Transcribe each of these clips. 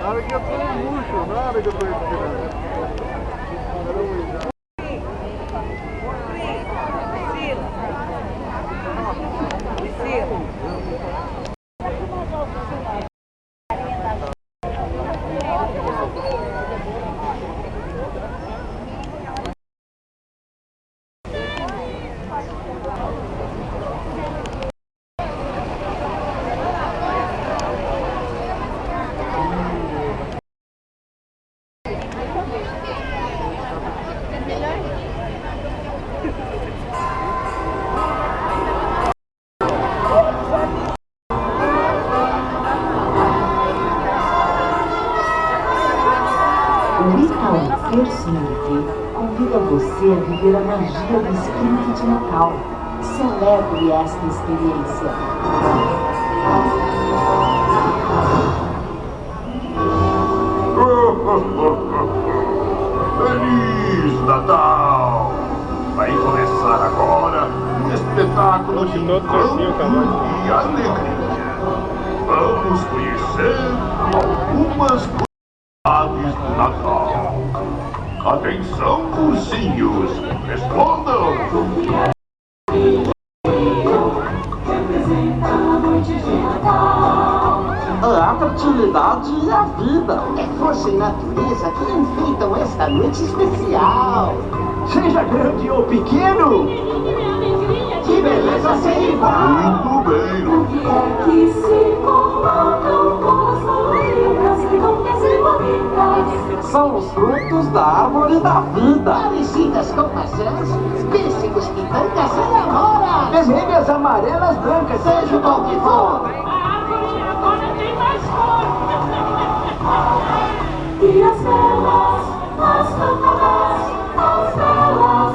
hora que eu tô murcho, na hora que eu tô respirando. O Itaú First convida você a viver a magia do espírito de Natal. Celebre esta experiência. Feliz Natal! Vai começar agora um espetáculo de encanto e alegria. Vamos conhecer algumas aves do Natal. Atenção, ursinhos! Respondam! É a fertilidade e a vida. É força e natureza que enfeitam esta noite especial. Seja grande ou pequeno, que beleza sem igual. Muito bem! O que é que se colocam boas coloridas e doces bonitas? São os frutos da árvore da vida. Parecidas com maçãs, pêssegos, pitangas e amoras. Vermelhas, amarelas, brancas, Seja o bom que for. A árvore agora tem mais cor. E as velas, as lâmpadas, as velas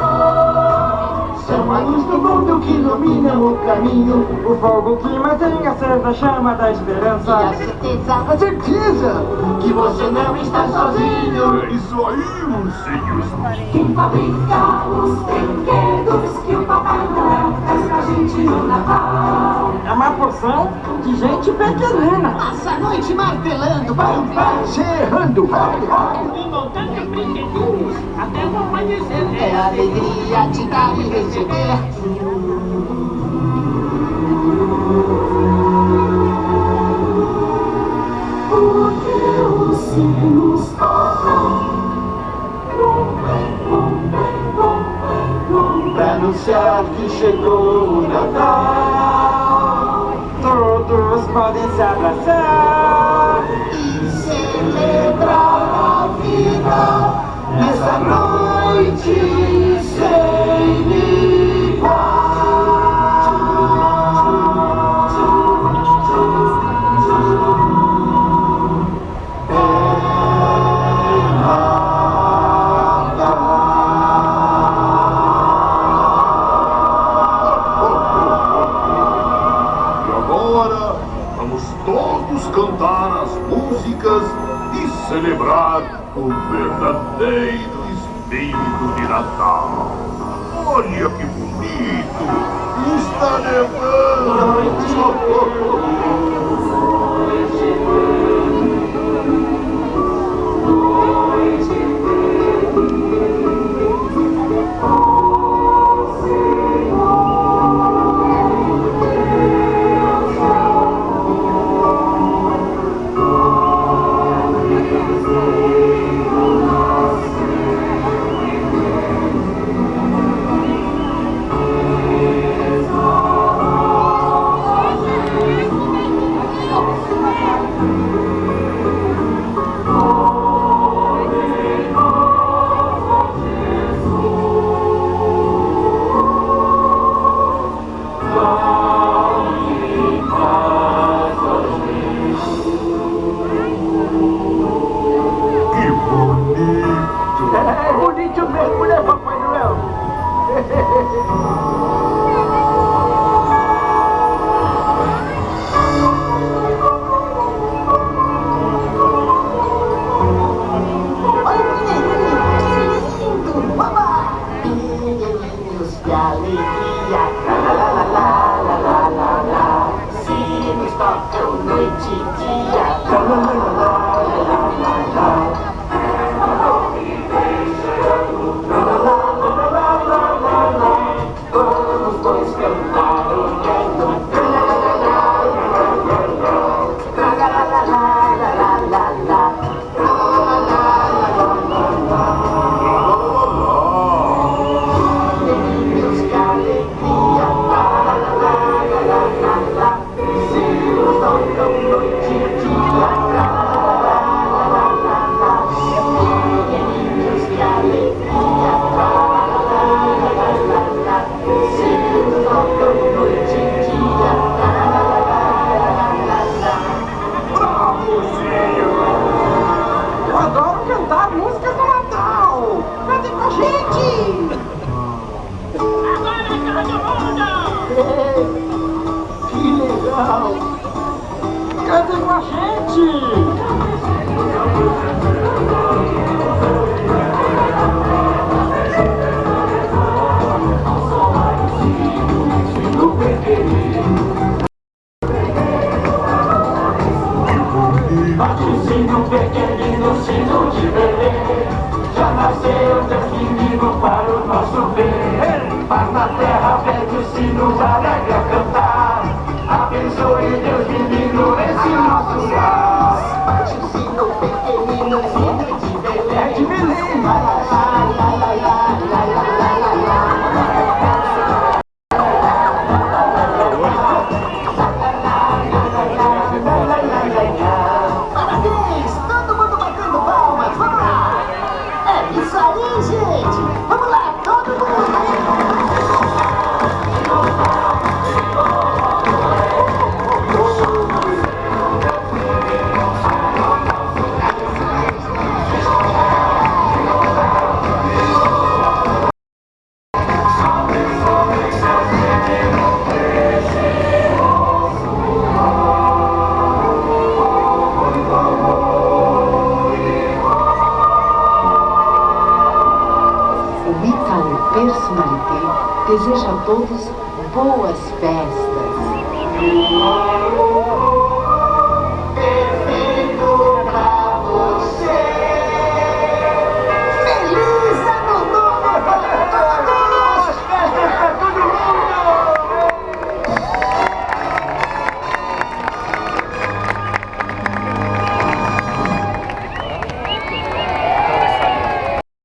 unisson. são a luz do mundo que iluminam o caminho. O fogo que mantém acesa a chama da E esperança. a certeza, A certeza que você não está sozinho. É isso aí, ursinhos! Quem fabrica os brinquedos que o Papai Noel traz pra gente no Natal? é uma porção de gente pequenina. Passa a noite martelando, bam, bam. Serrando. E montando brinquedinhos até o amanhecer. É a alegria de dar e receber. Porque os sinos tocam. Pra anunciar que chegou o Natal, todos podem se abraçar E celebrar a vida nessa noite sem igual. Todos cantar as músicas e celebrar o verdadeiro espírito de Natal. Olha que bonito! Está nevando! É bonito mesmo, né, Papai Noel? Olha o mineirinho, que lindo! Babá! Mineirinhos de alegria, lá lá lá lá lá lá lá lá. Sinos tocam noite e dia, lá lá lá lá. dois cantarolhando. Meninos, que alegria, sinos tocam noite e dia. Meninos, que alegria, sinos tocam noite e dia. Bravo, Zinho! Eu adoro cantar músicas do Natal! Cantem com a gente! Que legal! Cantem com a gente! Bate o sino pequenino, sino de Belém. Já nasceu Deus menino para o nosso bem. Mas na terra pede o sino alegre a cantar. Abençoe Deus menino nesse nosso lar. Bate o sino pequenino, sino de Belém. É de Belém! Parabéns! Todo mundo batendo palmas! Vamos lá! É isso aí, gente! Vamos lá, todo mundo! O Itaú Personalité deseja a todos boas festas.